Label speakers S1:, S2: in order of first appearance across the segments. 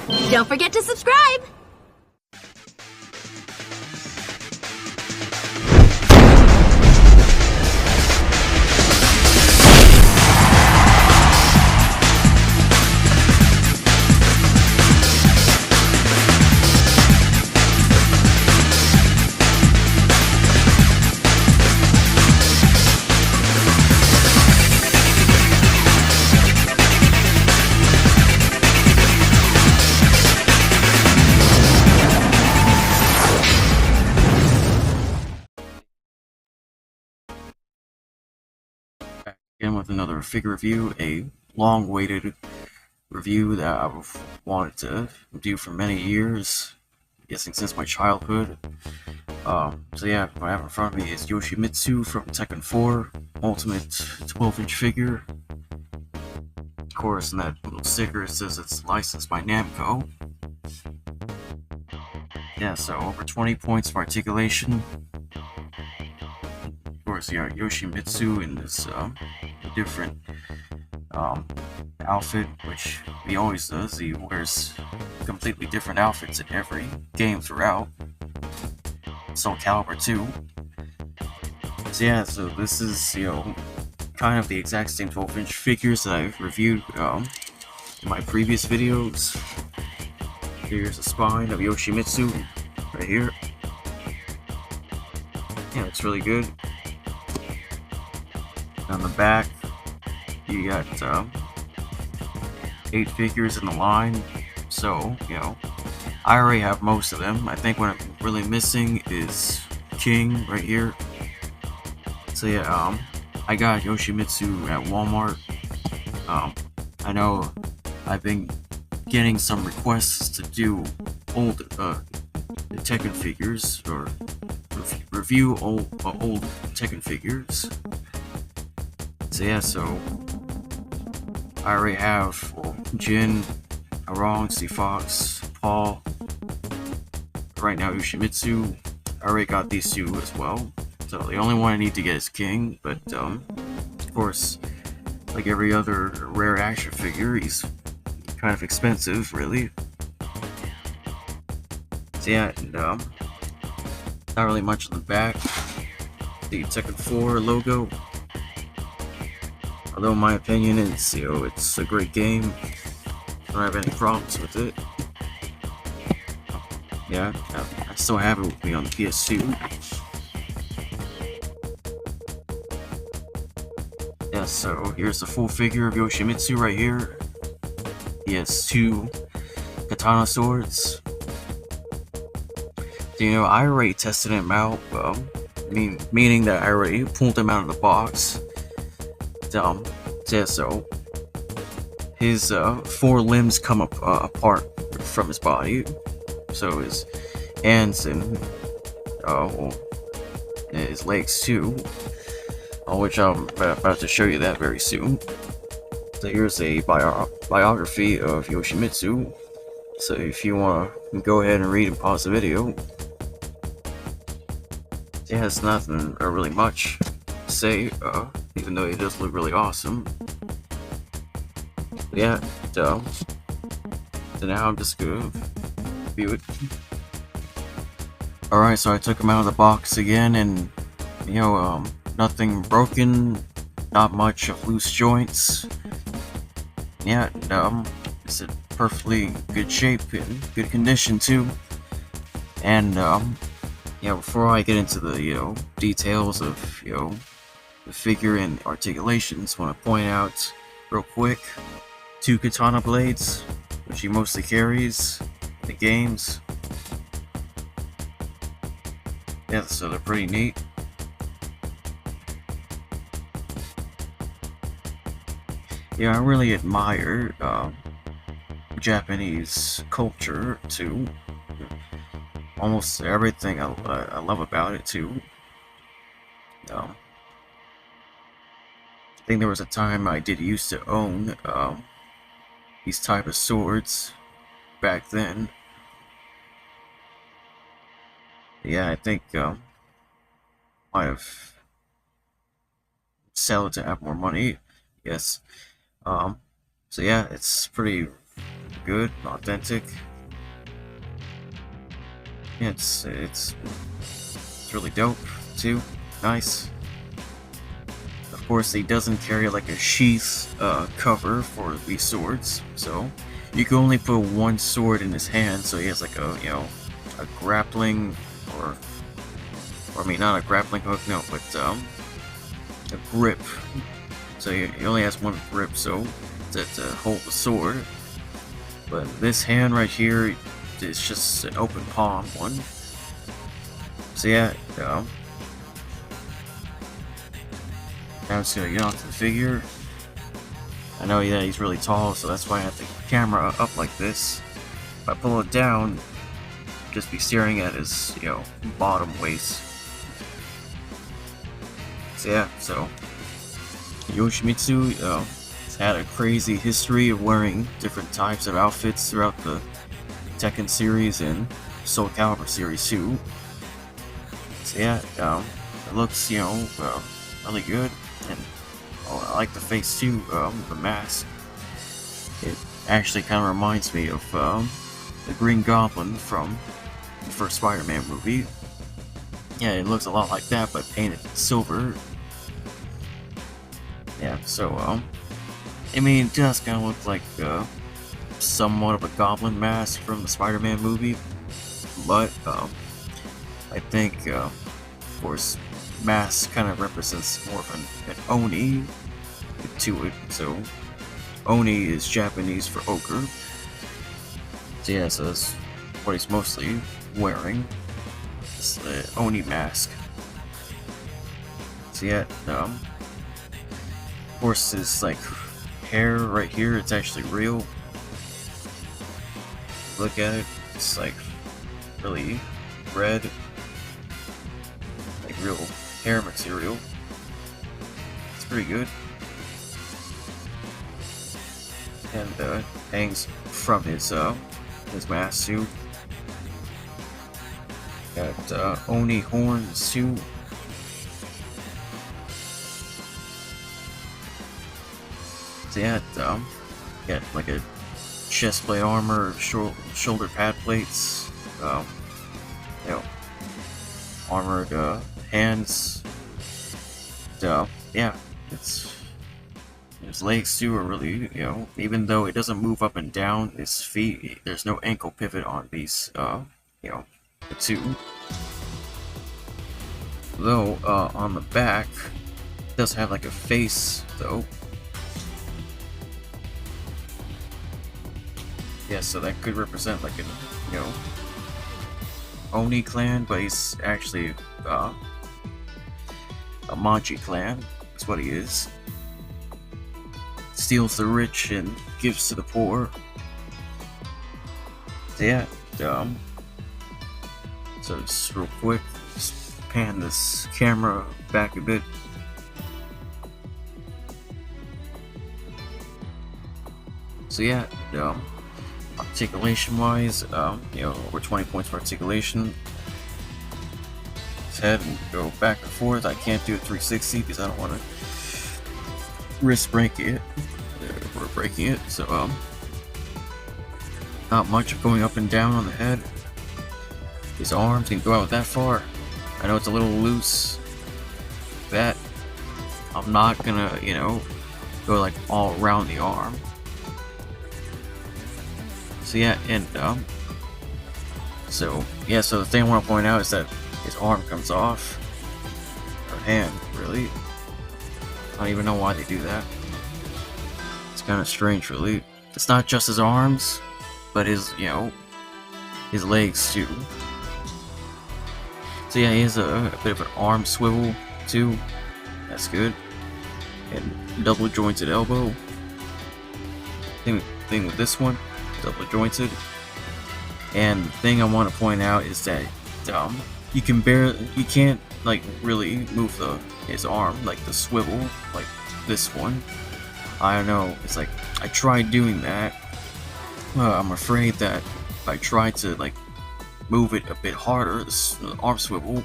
S1: Don't forget to subscribe!
S2: Again with another figure review, a long-awaited review that I've wanted to do for many years, guessing since my childhood. So yeah, what I have in front of me is YOSHIMITSU from Tekken 4, Ultimate 12-inch figure. Of course, in that little sticker it says it's licensed by Namco. Yeah, so over 20 points of articulation. Of course, yeah, YOSHIMITSU in this different outfit, which he always does. He wears completely different outfits in every game throughout. Soul Calibur 2. So yeah, so this is, kind of the exact same 12-inch figures that I've reviewed in my previous videos. Here's the spine of YOSHIMITSU right here. Yeah, it's really good. On the back, you got 8 figures in the line, so I already have most of them. I think what I'm really missing is King right here. So yeah, I got YOSHIMITSU at Walmart. I know I've been getting some requests to do old Tekken figures, or review old Tekken figures. So yeah, so I already have Jin, Arong, Fox, Paul. Right now YOSHIMITSU. I already got these two as well. So the only one I need to get is King, but of course, like every other rare action figure, he's kind of expensive, really. So yeah, and not really much on the back. The Tekken 4 logo. Although in my opinion, it's it's a great game. I don't have any problems with it. Yeah, I still have it with me on the PS2. Yeah, so here's the full figure of YOSHIMITSU right here. He has 2 katana swords. So, I already tested him out, meaning that I already pulled him out of the box. Yeah, so his 4 limbs come apart from his body, so his hands and his legs too, which I'm about to show you that very soon. So here's a biography of YOSHIMITSU, so if you want to go ahead and read and pause the video. It has nothing really much to say, even though it does look really awesome. But yeah, so now I'm just gonna review it. Alright, so I took him out of the box again, and nothing broken, not much of loose joints. Yeah, it's in perfectly good shape and good condition too. And yeah, before I get into the details of the figure and articulations, want to point out real quick 2 katana blades, which he mostly carries in the games. Yeah, so they're pretty neat. Yeah, I really admire Japanese culture too. Almost everything I love about it too. I think there was a time I did used to own these type of swords back then. Yeah, I think might have sell it to have more money. Yes. So yeah, it's pretty good, authentic. Yeah, it's really dope too. Nice. Of course, he doesn't carry like a sheath cover for these swords, so you can only put one sword in his hand. So he has like a a grappling or I mean not a grappling hook, no, but a grip. So he only has one grip, so to hold the sword. But this hand right here is just an open palm one. So yeah, now I'm just gonna get onto the figure. I know that he's really tall, so that's why I have the camera up like this. If I pull it down, just be staring at his, bottom waist. So yeah, so YOSHIMITSU has had a crazy history of wearing different types of outfits throughout the Tekken series and Soul Calibur series too. So yeah, it looks, really good, and I like the face too, the mask. It actually kind of reminds me of the Green Goblin from the first Spider-Man movie. Yeah, it looks a lot like that, but painted silver. Yeah, so, I mean, it does kind of look like somewhat of a goblin mask from the Spider-Man movie, but I think, of course, mask kind of represents more of an Oni to it. So Oni is Japanese for ogre. So yeah, so that's what he's mostly wearing. This Oni mask. So yeah, of course his like hair right here, it's actually real. Look at it, it's like really red, like real hair material. It's pretty good. And hangs from his mask too. Got Oni horns too. So yeah, got like a chest plate armor, shoulder pad plates, armored hands. Yeah, his legs too are really, even though it doesn't move up and down, his feet, there's no ankle pivot on these, the two. Though, on the back, it does have like a face, though. Yeah, so that could represent like an, Oni clan, but he's actually, a Manji clan, is what he is. Steals the rich and gives to the poor. So yeah, so just real quick, just pan this camera back a bit. So yeah, articulation wise, over 20 points for articulation. His head and go back and forth. I can't do a 360 because I don't want to risk breaking it. We're breaking it, so not much of going up and down on the head. His arms can go out that far. I know it's a little loose. That I'm not gonna, go like all around the arm. So yeah, and so the thing I want to point out is that his arm comes off, or hand, really. I don't even know why they do that. It's kind of strange, really. It's not just his arms, but his, his legs too. So yeah, he has a bit of an arm swivel too. That's good. And double jointed elbow. Thing with this one, double jointed. And the thing I want to point out is that you can't like really move his arm, like the swivel, like this one. I don't know, it's like I tried doing that. I'm afraid that if I try to like move it a bit harder, the arm swivel,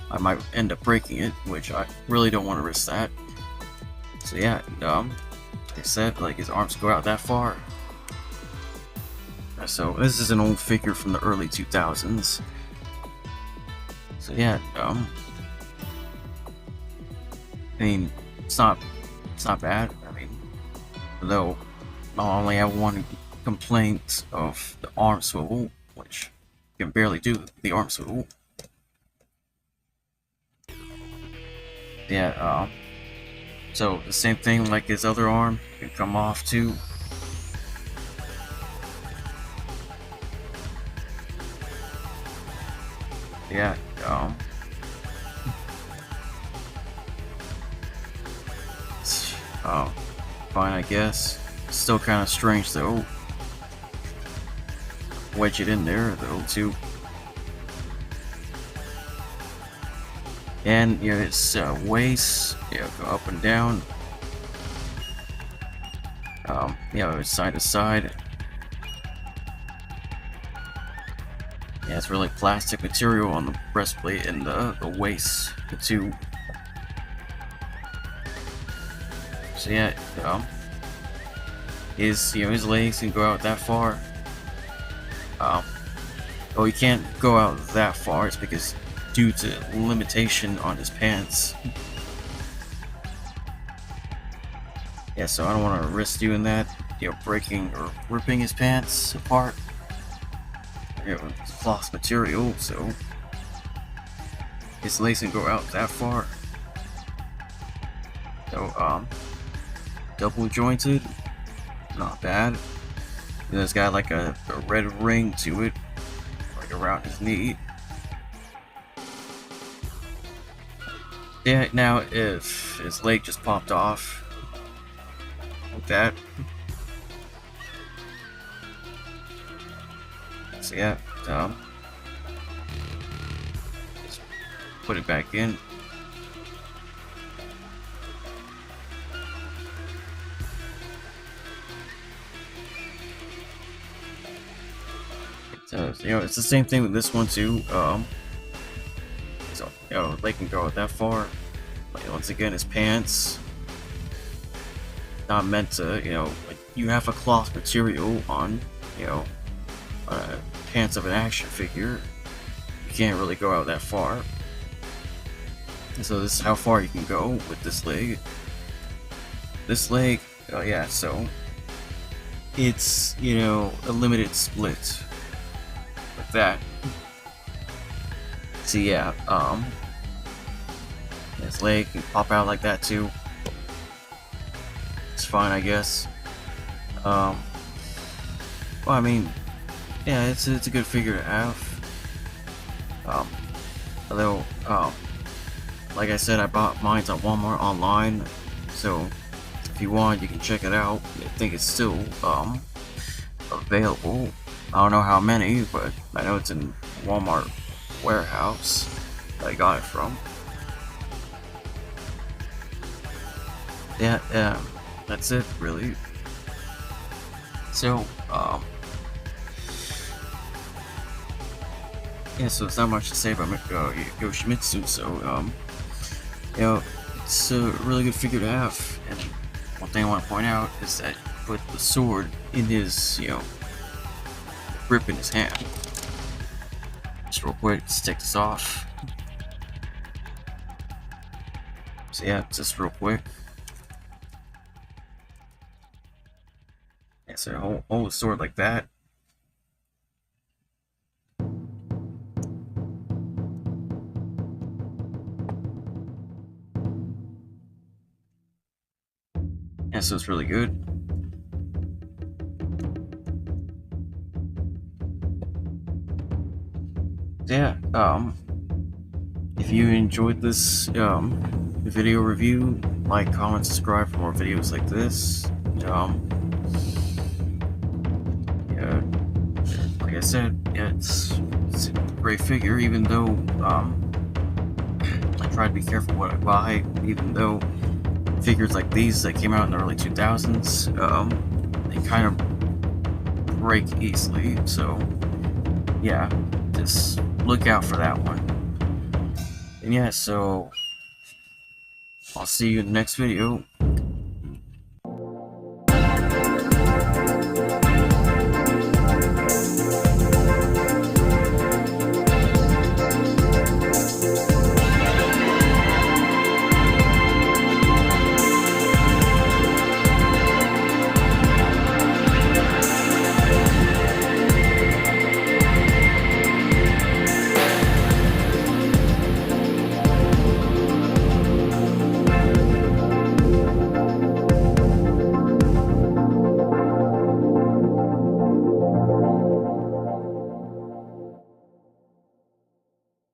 S2: I might end up breaking it, which I really don't want to risk that. So yeah, like I said, like his arms go out that far. So this is an old figure from the early 2000s. So yeah, I mean, it's not bad. I mean, though I only have one complaint of the arm swivel, which you can barely do the arm swivel. Yeah, so the same thing like his other arm can come off too. Yeah, oh, fine, I guess. Still kind of strange though. Wedge it in there though too. And you know, its waist, go up and down. Side to side. Yeah, it's really plastic material on the breastplate and the waist too. So yeah, his legs can go out that far. Oh, he can't go out that far. It's because due to limitation on his pants. Yeah, so I don't want to risk doing that. Breaking or ripping his pants apart. It's cloth material, so his legs can go out that far. So, double jointed, not bad. It's got like a red ring to it, like around his knee. Yeah, now if his leg just popped off, like that. So yeah, just put it back in. So it's the same thing with this one too. So they can go that far. Like, once again, his pants not meant to. Like, you have a cloth material on. Pants of an action figure. You can't really go out that far. So this is how far you can go with this leg. This leg, yeah. So it's a limited split. Like that. So yeah, his leg can pop out like that too. It's fine, I guess. Well, I mean, yeah, it's a good figure to have. Although, like I said, I bought mine at Walmart online, so if you want, you can check it out. I think it's still available. I don't know how many, but I know it's in Walmart warehouse that I got it from. Yeah, that's it, really. So, yeah, so it's not much to say about YOSHIMITSU, so, it's a really good figure to have. And one thing I want to point out is that you put the sword in his, grip in his hand. Just real quick, let's take this off. So yeah, just real quick. Yeah, so hold the sword like that. Yeah, so it's really good. Yeah, if you enjoyed this video review, like, comment, subscribe for more videos like this. Yeah, like I said, yeah, it's a great figure, even though I try to be careful what I buy, even though figures like these that came out in the early 2000s, they kind of break easily, so yeah, just look out for that one. And yeah, so I'll see you in the next video.